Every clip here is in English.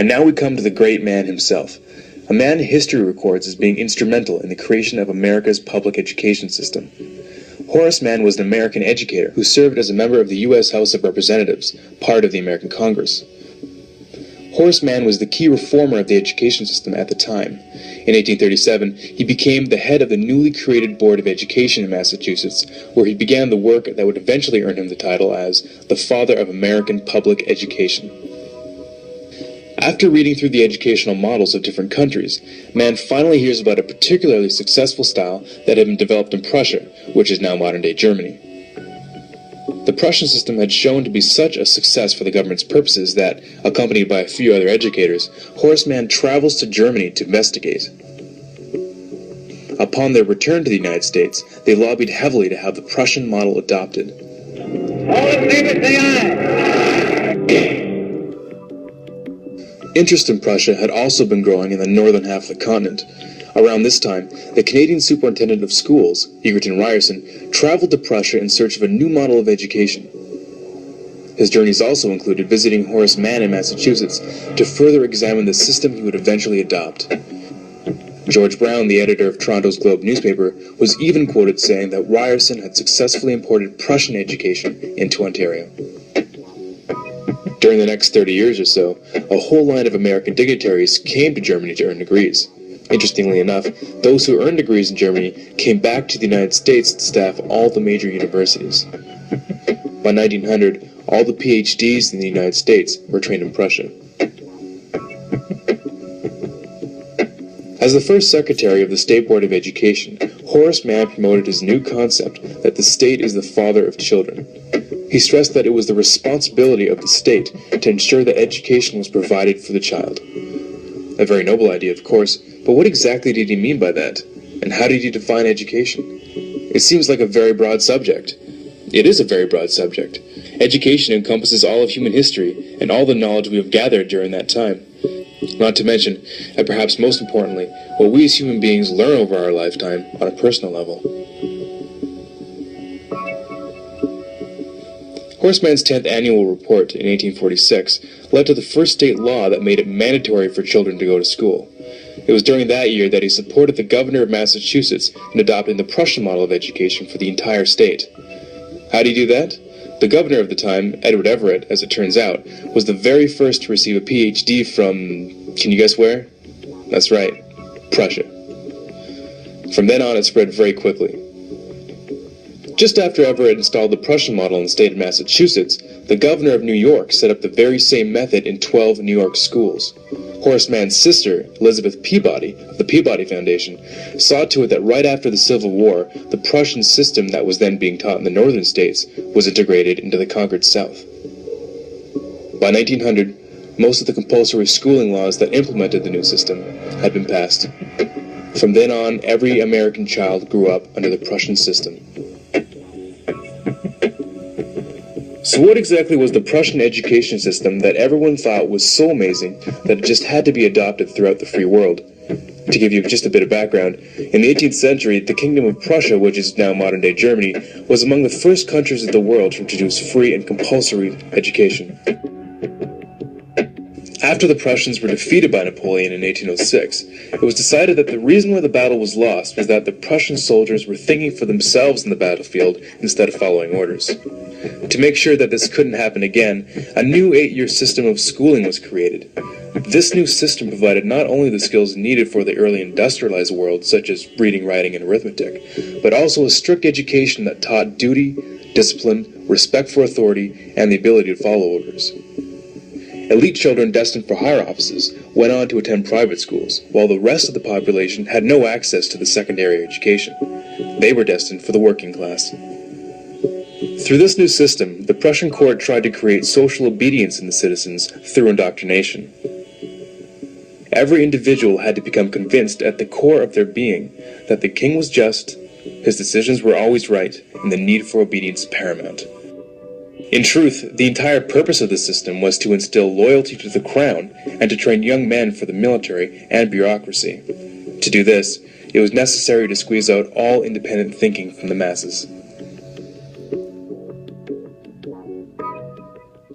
And now we come to the great man himself, a man history records as being instrumental in the creation of America's public education system. Horace Mann was an American educator who served as a member of the U.S. House of Representatives, part of the American Congress. Horace Mann was the key reformer of the education system at the time. In 1837, he became the head of the newly created Board of Education in Massachusetts, where he began the work that would eventually earn him the title as the Father of American Public Education. After reading through the educational models of different countries, Mann finally hears about a particularly successful style that had been developed in Prussia, which is now modern-day Germany. The Prussian system had shown to be such a success for the government's purposes that, accompanied by a few other educators, Horace Mann travels to Germany to investigate. Upon their return to the United States, they lobbied heavily to have the Prussian model adopted. All in favor, say aye. Interest in Prussia had also been growing in the northern half of the continent. Around this time, the Canadian Superintendent of Schools, Egerton Ryerson, traveled to Prussia in search of a new model of education. His journeys also included visiting Horace Mann in Massachusetts to further examine the system he would eventually adopt. George Brown, the editor of Toronto's Globe newspaper, was even quoted saying that Ryerson had successfully imported Prussian education into Ontario. During the next 30 years or so, a whole line of American dignitaries came to Germany to earn degrees. Interestingly enough, those who earned degrees in Germany came back to the United States to staff all the major universities. By 1900, all the PhDs in the United States were trained in Prussia. As the first secretary of the State Board of Education, Horace Mann promoted his new concept that the state is the father of children. He stressed that it was the responsibility of the state to ensure that education was provided for the child. A very noble idea, of course, but what exactly did he mean by that? And how did he define education? It seems like a very broad subject. It is a very broad subject. Education encompasses all of human history and all the knowledge we have gathered during that time. Not to mention, and perhaps most importantly, what we as human beings learn over our lifetime on a personal level. Horace Mann's 10th annual report in 1846 led to the first state law that made it mandatory for children to go to school. It was during that year that he supported the governor of Massachusetts in adopting the Prussian model of education for the entire state. How did he do that? The governor of the time, Edward Everett, as it turns out, was the very first to receive a PhD from, can you guess where? That's right, Prussia. From then on, it spread very quickly. Just after Everett installed the Prussian model in the state of Massachusetts, the governor of New York set up the very same method in 12 New York schools. Horace Mann's sister, Elizabeth Peabody, of the Peabody Foundation, saw to it that right after the Civil War, the Prussian system that was then being taught in the northern states was integrated into the conquered South. By 1900, most of the compulsory schooling laws that implemented the new system had been passed. From then on, every American child grew up under the Prussian system. So what exactly was the Prussian education system that everyone thought was so amazing that it just had to be adopted throughout the free world? To give you just a bit of background, in the 18th century, the Kingdom of Prussia, which is now modern-day Germany, was among the first countries of the world to introduce free and compulsory education. After the Prussians were defeated by Napoleon in 1806, it was decided that the reason why the battle was lost was that the Prussian soldiers were thinking for themselves in the battlefield instead of following orders. To make sure that this couldn't happen again, a new 8-year system of schooling was created. This new system provided not only the skills needed for the early industrialized world, such as reading, writing, and arithmetic, but also a strict education that taught duty, discipline, respect for authority, and the ability to follow orders. Elite children destined for higher offices went on to attend private schools, while the rest of the population had no access to the secondary education. They were destined for the working class. Through this new system, the Prussian court tried to create social obedience in the citizens through indoctrination. Every individual had to become convinced at the core of their being that the king was just, his decisions were always right, and the need for obedience paramount. In truth, the entire purpose of the system was to instill loyalty to the crown and to train young men for the military and bureaucracy. To do this, it was necessary to squeeze out all independent thinking from the masses.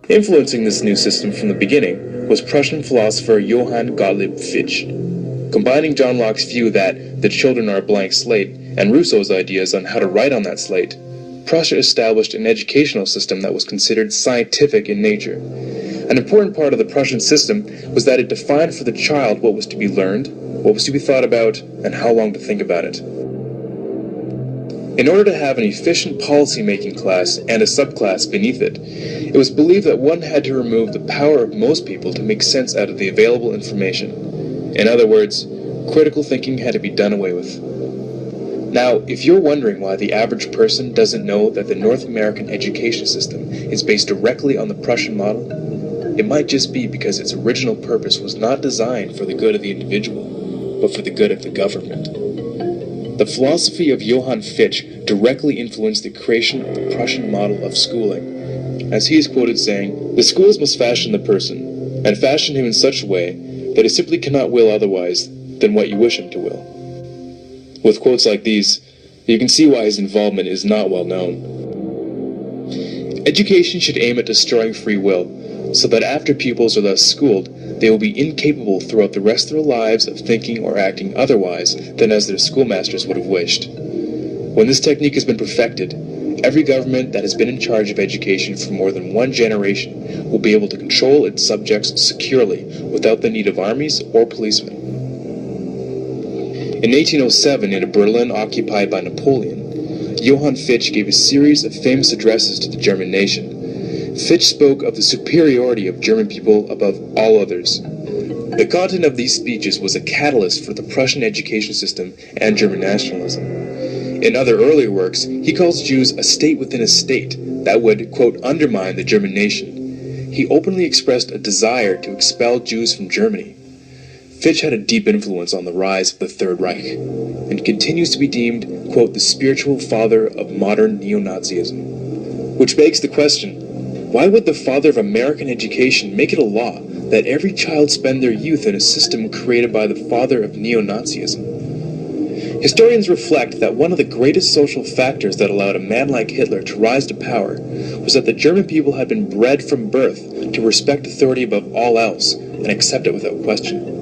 Influencing this new system from the beginning was Prussian philosopher Johann Gottlieb Fichte. Combining John Locke's view that the children are a blank slate and Rousseau's ideas on how to write on that slate, Prussia established an educational system that was considered scientific in nature. An important part of the Prussian system was that it defined for the child what was to be learned, what was to be thought about, and how long to think about it. In order to have an efficient policy-making class and a subclass beneath it, it was believed that one had to remove the power of most people to make sense out of the available information. In other words, critical thinking had to be done away with. Now, if you're wondering why the average person doesn't know that the North American education system is based directly on the Prussian model, it might just be because its original purpose was not designed for the good of the individual, but for the good of the government. The philosophy of Johann Fichte directly influenced the creation of the Prussian model of schooling, as he is quoted saying, "The schools must fashion the person, and fashion him in such a way that he simply cannot will otherwise than what you wish him to will." With quotes like these, you can see why his involvement is not well known. Education should aim at destroying free will, so that after pupils are thus schooled, they will be incapable throughout the rest of their lives of thinking or acting otherwise than as their schoolmasters would have wished. When this technique has been perfected, every government that has been in charge of education for more than one generation will be able to control its subjects securely without the need of armies or policemen. In 1807, in a Berlin occupied by Napoleon, Johann Fichte gave a series of famous addresses to the German nation. Fichte spoke of the superiority of German people above all others. The content of these speeches was a catalyst for the Prussian education system and German nationalism. In other earlier works, he calls Jews a state within a state that would, quote, undermine the German nation. He openly expressed a desire to expel Jews from Germany. Fichte had a deep influence on the rise of the Third Reich, and continues to be deemed, quote, the spiritual father of modern neo-Nazism. Which begs the question, why would the father of American education make it a law that every child spend their youth in a system created by the father of neo-Nazism? Historians reflect that one of the greatest social factors that allowed a man like Hitler to rise to power was that the German people had been bred from birth to respect authority above all else and accept it without question.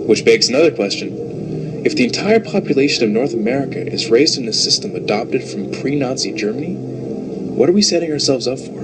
Which begs another question. If the entire population of North America is raised in a system adopted from pre-Nazi Germany, what are we setting ourselves up for?